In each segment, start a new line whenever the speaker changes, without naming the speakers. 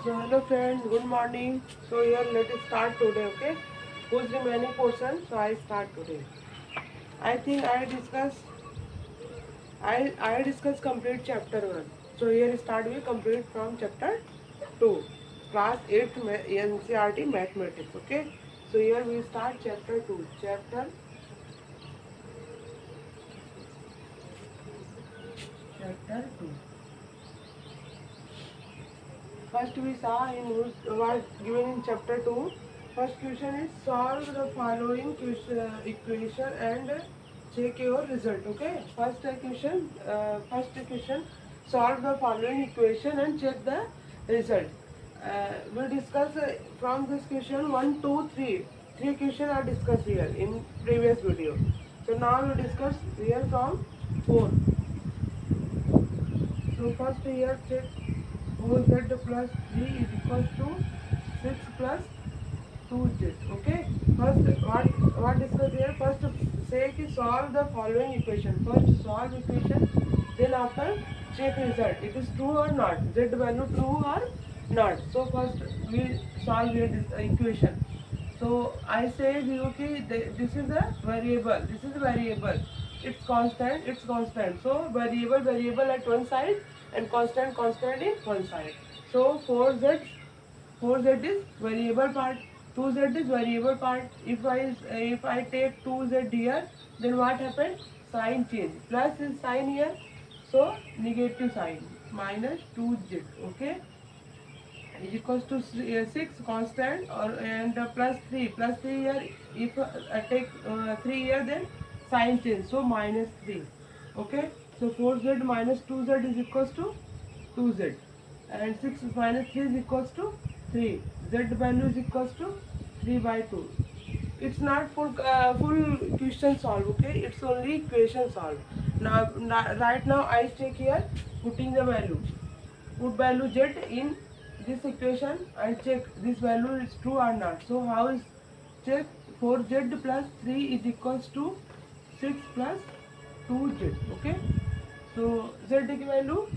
So hello friends, good morning. So here let us start today, okay? Who's remaining portion? So I start today. I think I discuss complete chapter one. So here start we complete from chapter two, class 8 NCRT mathematics, okay? So here we start chapter two. Chapter two. First we saw in what given in chapter 2. First question is solve the following equation and check your result. Okay. First question solve the following equation and check the result. We discuss from this question 1, 2, 3. Three questions are discussed here in previous video. So now we discuss here from 4. So first here check OZ plus 3 is equals to 6 plus 2z. Okay. First what discuss here? First say कि solve the following equation. First solve equation, then after check result. It is true or not. Z value true or not. So first we solve here this equation. So I say you कि this is the variable. This is the variable. It's constant. It's constant. So variable at one side and constant in one side. So 4z is variable part, 2z is variable part. If I take 2z here, then what happened? Sign change. Plus is sign here, so negative sign minus 2z. Okay, is equals to 6 constant or and plus 3 here. If I take 3 here, then sign change, so minus 3. Okay, so 4z minus 2z is equals to 2z, and 6 minus 3 is equals to 3. Z value is equals to 3 by 2. It's not full question solve. Okay, it's only equation solve. Now right now I check here, putting the value, put value z in this equation and check this value is true or not. So how is check? 4z plus 3 is equals to 6 plus 2z. Okay, so z की value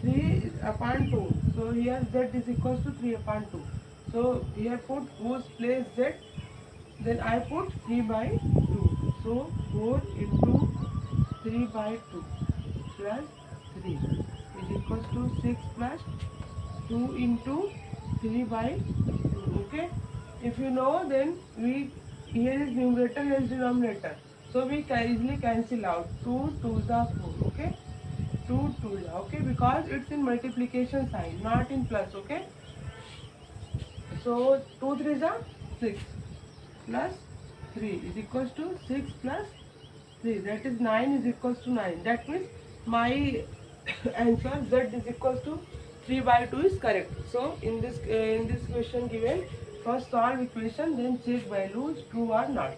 3 upon 2. So here z is equals to 3 upon 2. So here put whose place z, then I put 3 by 2. So 4 into 3 by 2 plus 3 is equals to 6 plus 2 into 3 by 2. Okay, if you know, then we here is numerator, here is denominator, so we can easily cancel out. 2 2 the 4. Okay, 2 2 the. Okay, because it's in multiplication sign, not in plus. Okay, so 2 3 the 6 plus 3 is equals to 6 plus 3, that is 9 is equals to 9. That means my answer z is equals to 3 by 2 is correct. So in this question given, first solve equation, then check values true or not.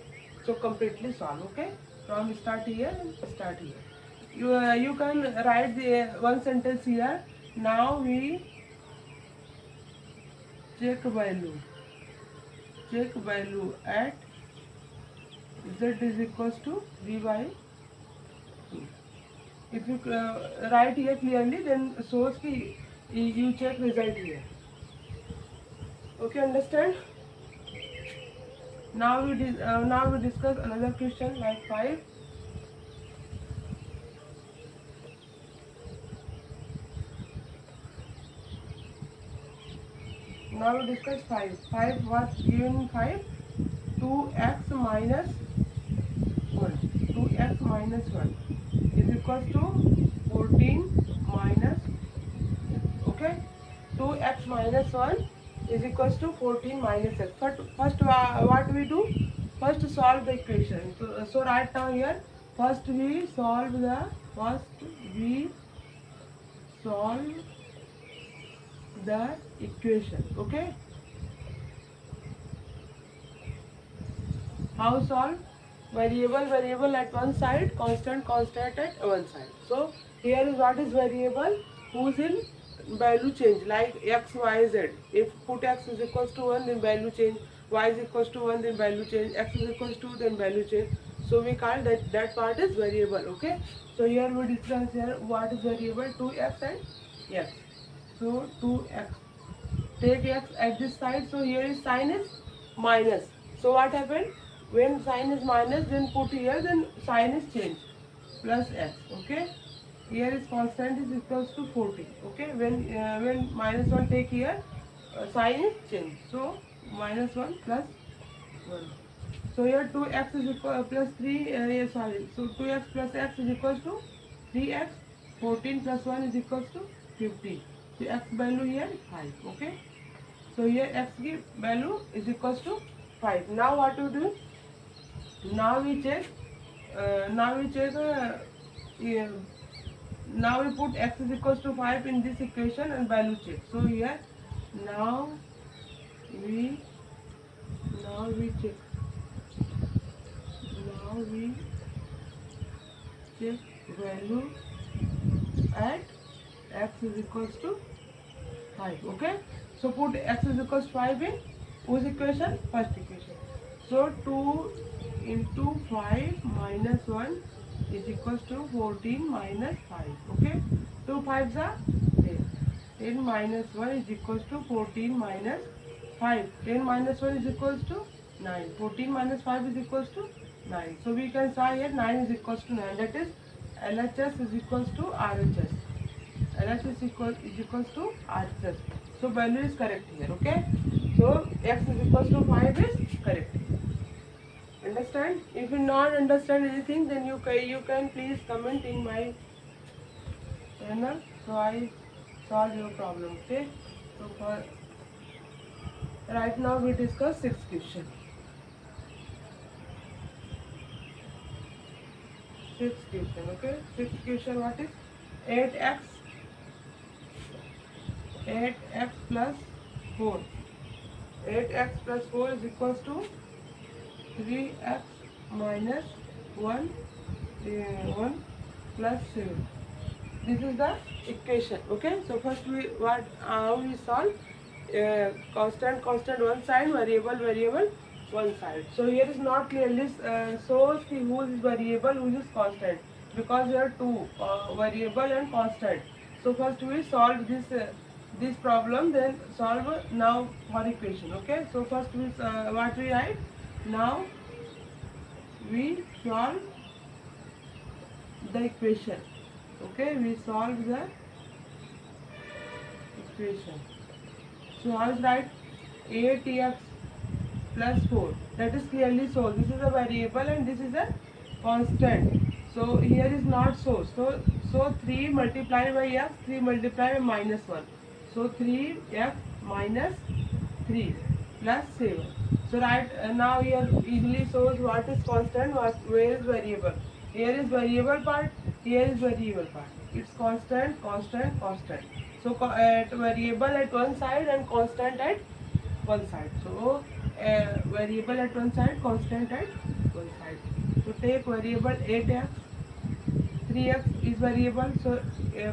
So completely solve. Okay, from start here and start here. You can write the one sentence here. Now we check value at z is equals to 3 by 2. If you write here clearly, then shows ki you check result here. Okay, understand? Now we discuss another question like 5. Now we discuss 5. 5 was given in 5. 2x minus 1. 2x minus 1 is equals to 14 minus. Okay, 2x minus 1 is equals to 14 minus x. First what we do? First solve the equation. So right now here, first we solve the equation. Okay, how solve? Variable at one side, constant at one side. So here is what is variable, whose in value change, like x y z. If put x is equals to 1, then value change. Y is equals to 1, then value change. X is equals to, then value change. So we call that part is variable. Okay, so here we discuss here what is variable, 2x and x. So 2x take x at this side. So here is sign is minus. So what happened? When sign is minus, then put here, then sign is changed. Plus x. Okay. Here is constant is equals to 40. Okay. When minus 1 take here, sign is changed. So minus 1 plus 1. So here 2x is equal plus 3. Sorry. So 2x plus x is equals to 3x. 14 plus 1 is equals to 15. So x value here 5. Okay. So here x value is equals to 5. Now what to do? Now we check. Now we check. Yeah, now we put x is equals to 5 in this equation and value check. So here now we check. Now we check value at x is equals to 5. Okay. So put x is equals to 5 in whose equation? First equation. So 2 into 5 minus 1 is equals to 14 minus 5. Okay. 2 5s are 10. 10 minus 1 is equals to 14 minus 5. 10 minus 1 is equals to 9. 14 minus 5 is equals to 9. So we can say here 9 is equals to 9. That is LHS is equals to RHS. LHS is equals to RHS. So value is correct here. Okay. So x is equals to 5 is correct. Understand? If you not understand anything, then you can please comment in my channel, so I solve your problem. Okay. So for right now we discuss sixth question. Sixth question. Okay. Sixth question. What is 8x plus 4? 8x plus 4 is equals to 3x minus 1 plus 7. This is the equation. Okay. So first how we solve constant one side, variable one side. So here is not clearly shows who is variable, who is constant, because there are two variable and constant. So first we solve this problem, then solve now for equation. Okay. So first we what we write? Now we solve the equation. Okay, we solve the equation. So how is right? 8x plus 4. That is clearly so. This is a variable and this is a constant. So here is not so. So 3 multiplied by x, 3 multiplied by minus 1. So 3x minus 3 plus 7. So right now here easily shows what is constant, where is variable. Here is variable part, here is variable part. It's constant. So at variable at one side and constant at one side. So variable at one side, constant at one side. So take variable 8x, 3x is variable. So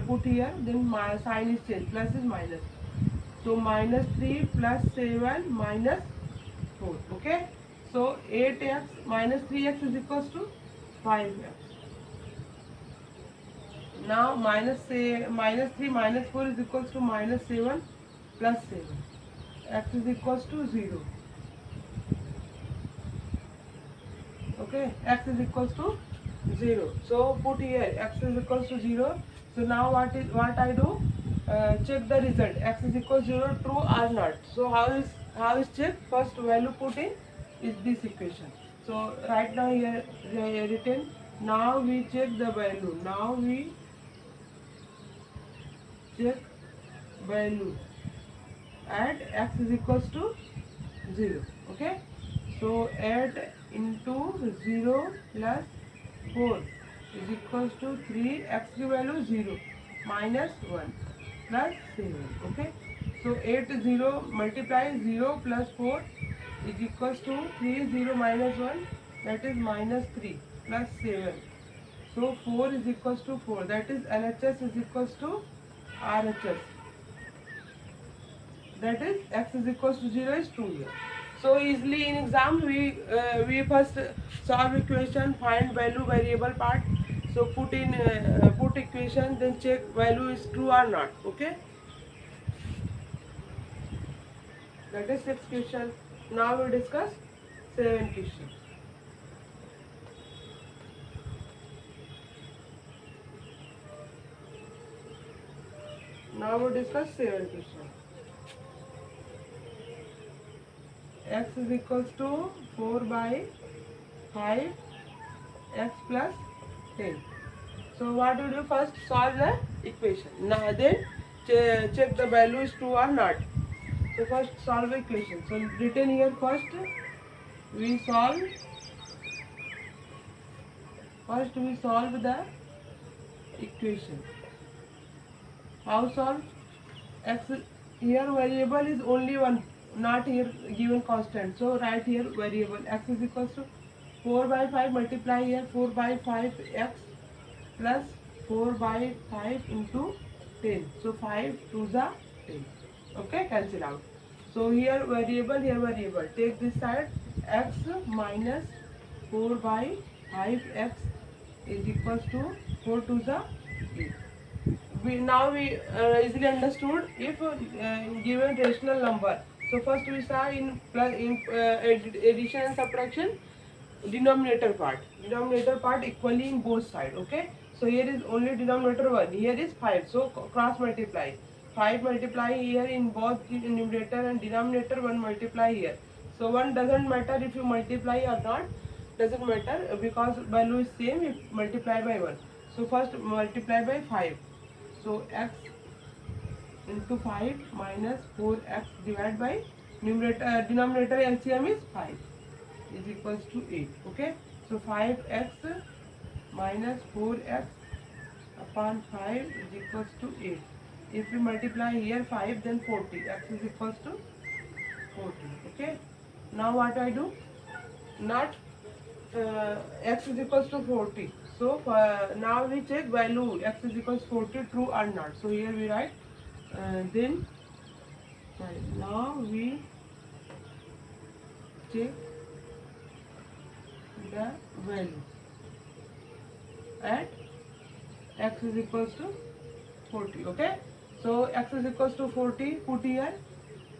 put here, then my sign is changed. Plus is minus. So minus 3 plus 7 minus 4. Okay. So 8x minus 3x is equals to 5x. Now minus 3 minus 4 is equals to minus 7 plus 7. X is equals to 0. Okay. X is equals to 0. So put here x is equals to 0. So now what I do? Check the result. X is equals to 0, true or not. So how is check? First value put in is this equation. So right now here written. Now we check the value. Now we check value at x is equals to 0. Okay. So 8 into 0 plus 4 is equals to 3. X की value 0 minus 1 plus 7. Okay. So 8 0 multiply 0 plus 4 is equals to 3. 0 minus 1, that is minus 3 plus 7. So 4 is equals to 4. That is LHS is equals to RHS. That is x is equals to 0 is 2 here. So easily in exam we first solve equation, find value variable part. So put equation, then check value is true or not. Okay. That is 6th question. Now we discuss 7th question. Now we discuss 7th question. X is equals to 4 by 5 x plus 10. So what we do, first solve the equation. Now then check the value is true or not. So first solve the equation. So written here, first we solve the equation. How solve? X here variable is only one, not here given constant. So write here variable. X is equals to 4 by 5, multiply here 4 by 5 x plus 4 by 5 into 10. So 5 to the 10. Okay, cancel out. So here variable. Take this side, x minus 4 by 5x is equals to 4 to the 8. Now we easily understood if given rational number. So first we saw in addition and subtraction, denominator part equally in both sides. Okay, so here is only denominator 1, here is 5, so cross multiply. 5 multiply here in both the numerator and denominator, 1 multiply here. So 1 doesn't matter if you multiply or not, doesn't matter because value is same if multiply by 1. So first multiply by 5. So x into 5 minus 4x divided by denominator LCM is 5 is equals to 8. Okay, so 5x minus 4x upon 5 is equals to 8. If we multiply here 5, then 40, x is equals to 40. Okay, now what I do, not x is equals to 40. So now we check value x is equals 40 true or not. So here we write now we check the value at x is equals to 40. Okay, so x is equals to 40, put here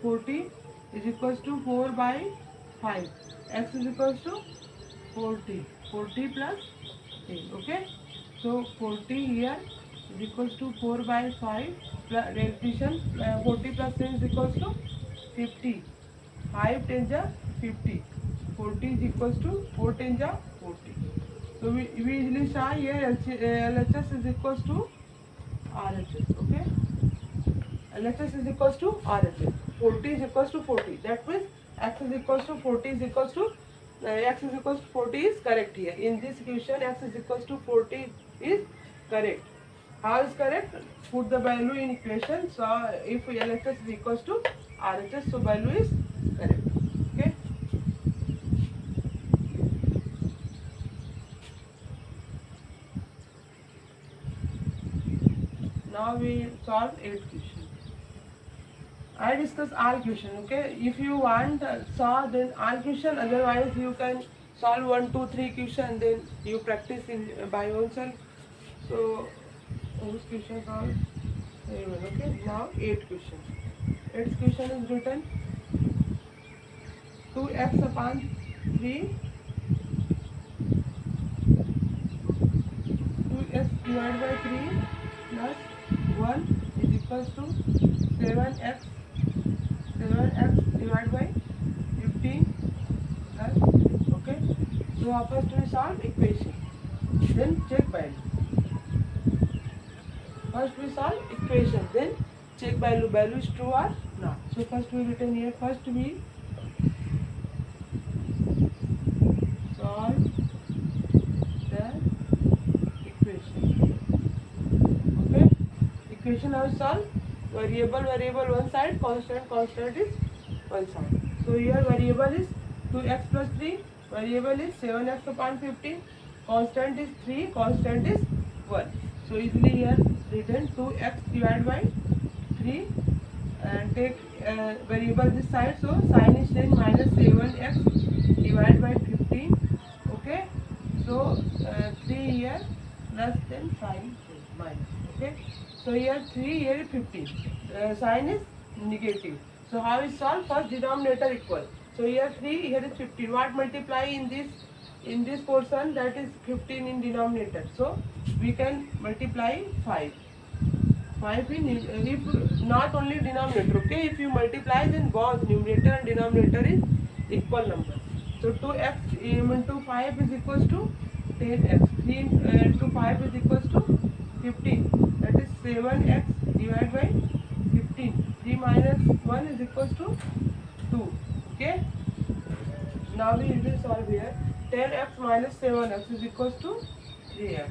40 is equals to 4 by 5, x is equals to 40 plus 10. Okay, so 40 here is equals to 4 by 5 plus addition 40 plus 10 is equals to 50. 5 10 ja 50. 40 is equals to 4 10 ja 40. So we easily saw here LHS is equals to RHS. Okay, LHS is equals to RHS. 40 is equals to 40. That means x is equals to 40 is equals to x is equals to 40 is correct here. In this equation, x is equals to 40 is correct. How is correct? Put the value in equation. So if LHS is equals to RHS, so value is correct. Okay. Now we solve 8th question. I discuss all question. Okay, if you want solve then all question, otherwise you can solve 1 2 3 question, then you practice in by yourself. So this question solve. Okay, now 8th question. 8th question is written 2x upon 3 2x divided by 3 plus 1 is equals to 7x divided by 15 plus. Okay, so first we solve equation, then check value. First we solve equation, then check value is true or not. So first we written here, first we solve the equation. Okay, equation how solve? Variable one side, constant is one side. So here variable is 2x plus 3, variable is 7x upon 15, constant is 3, constant is 1. So easily here written 2x divided by 3 and take variable this side, so sign is then minus 7x divided by 15. Okay, so 3 here plus then sign minus. Okay, so here 3, here 15, sign is negative, So how is solve? First denominator equal. So here 3, here is 15. What multiply in this portion? That is 15 in denominator. So we can multiply 5. 5 in if not only denominator. Okay, if you multiply then both numerator and denominator is equal number. So 2x into 5 is equals to 10x. 3 into 5 is equals to 15. That is 7x divided by 15. 3 minus 1 is equals to 2. Okay. Now we will solve here. 10x minus 7x is equals to 3x.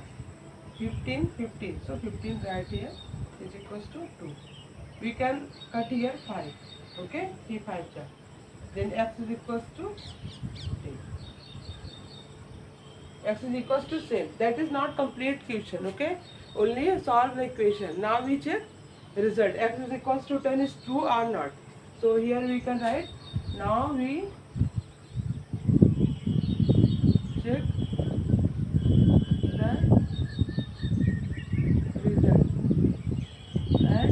15, 15. So 15 right here is equals to 2. We can cut here 5. Okay, 3 5 ja. Then x is equals to 3. X is equals to same. That is not complete question. Okay, only solve the equation. Now we check result. X is equals to 10 is true or not. So here we can write. Now we check the result. And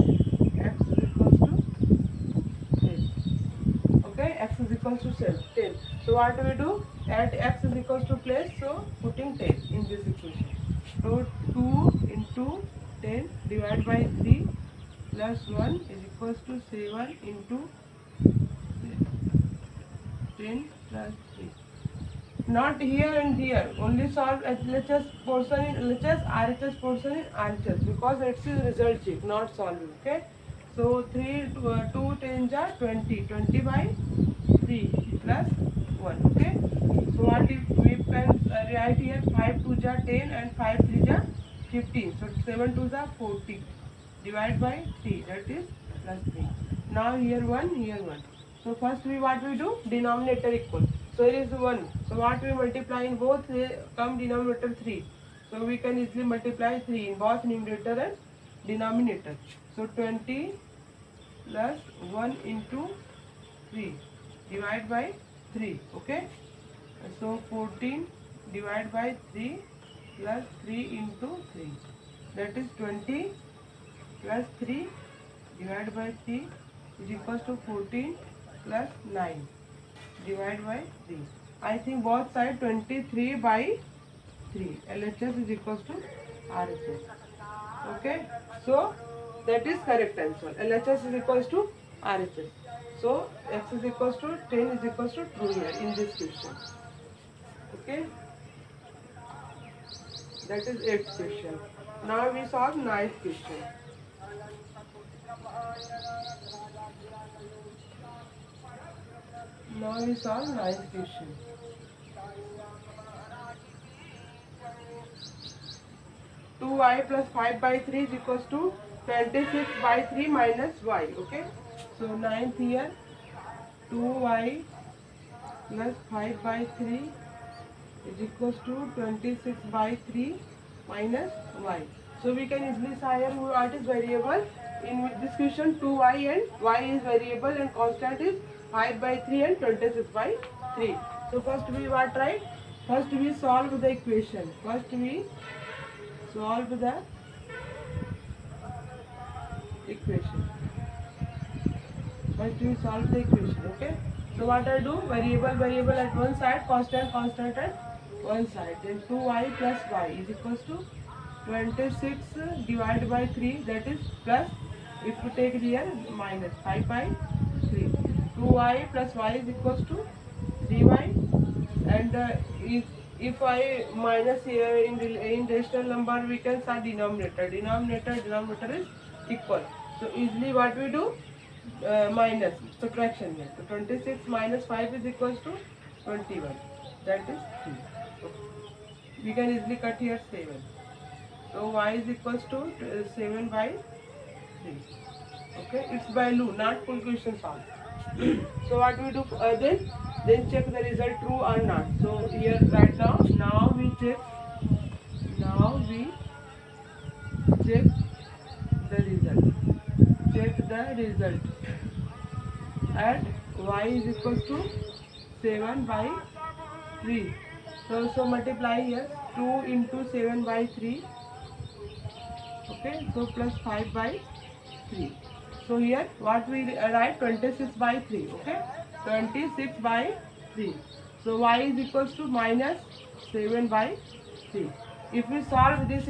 x is equals to 10. Okay, x is equals to 10. So what do we do? At x is equals to place, so putting 10 in this equation. So 2 into 10 divided by 3 plus 1 is equals to 7 into 10 plus 3. Not here and here, only solve LHS portion in LHS, RHS portion in RHS, because it's a result check, not solving. Okay, so 2 10 ja 20, 20 by 3 plus 1. Okay, so what if we can write here 5 2 ja 10 and 5 3 ja 15, so 7 2 ja 40 divided by 3, that is plus 3. Now here 1, here 1. So first what we do? Denominator equal. So here is 1. So what we multiply in both, come denominator 3. So we can easily multiply 3 in both numerator and denominator. So 20 plus 1 into 3 divided by 3. Okay. So 14 divided by 3 plus 3 into 3. That is 20 plus 3 divided by 3 is equals to 14 plus 9 divided by 3. I think both side 23 by 3. LHS is equals to RHS. Okay. So that is correct answer. LHS is equals to RHS. So x is equals to 10 is equals to true here in this question. Okay. That is 8th question. Now we solve 9th question. Now we solve 9th question. Two y plus 5 by 3 is equals to 26 by 3 minus y. Okay. So 9th here 2y plus 5 by 3 is equals to 26 by 3 minus y. So we can easily say here what is variable. In this question 2y and y is variable and constant is 5 by 3 and 26 by 3. So first we what write? First we solve the equation. First we solve the equation. First we solve the equation. Okay. So what I do? Variable at one side, constant at one side. Then 2y plus y is equals to 26 divided by 3, that is plus, if you take here minus 5 by 3. 2y plus y is equals to 3y, and if I minus here in rational number, we can start denominator is equal. So easily what we do? Minus subtraction here. So 26 minus 5 is equals to 21, that is 3. Okay. We can easily cut here 7. So y is equals to 7 by 3. Okay, it's by value, not full question solve. So what we do then check the result true or not. So here right now we check the result. Check the result. At y is equals to 7 by 3. So multiply here 2 into 7 by 3. Okay, so plus 5 by 3. So here what we write 26 by 3. Okay, 26 by 3. So y is equals to minus 7 by 3. If we solve this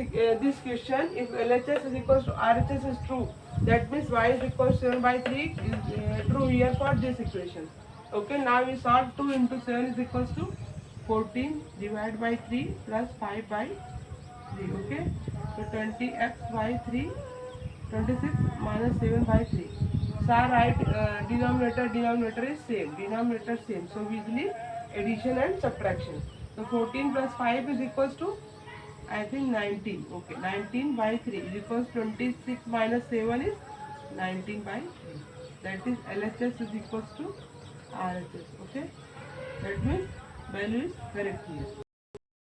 question, if LHS is equals to RHS is true, that means y is equals to 7 by 3 is true here for this equation. Okay, now we solve 2 into 7 is equals to 14 divided by 3 plus 5 by 3. Okay, so 20x by 3, 26 minus 7 by 3. So our right denominator is same. Denominator same. So we easily addition and subtraction. So 14 plus 5 is equals to, I think, 19. Okay, 19 by 3 is equals 26 minus 7 is 19 by 3. That is LHS is equals to RHS. Okay, that means value is correct here.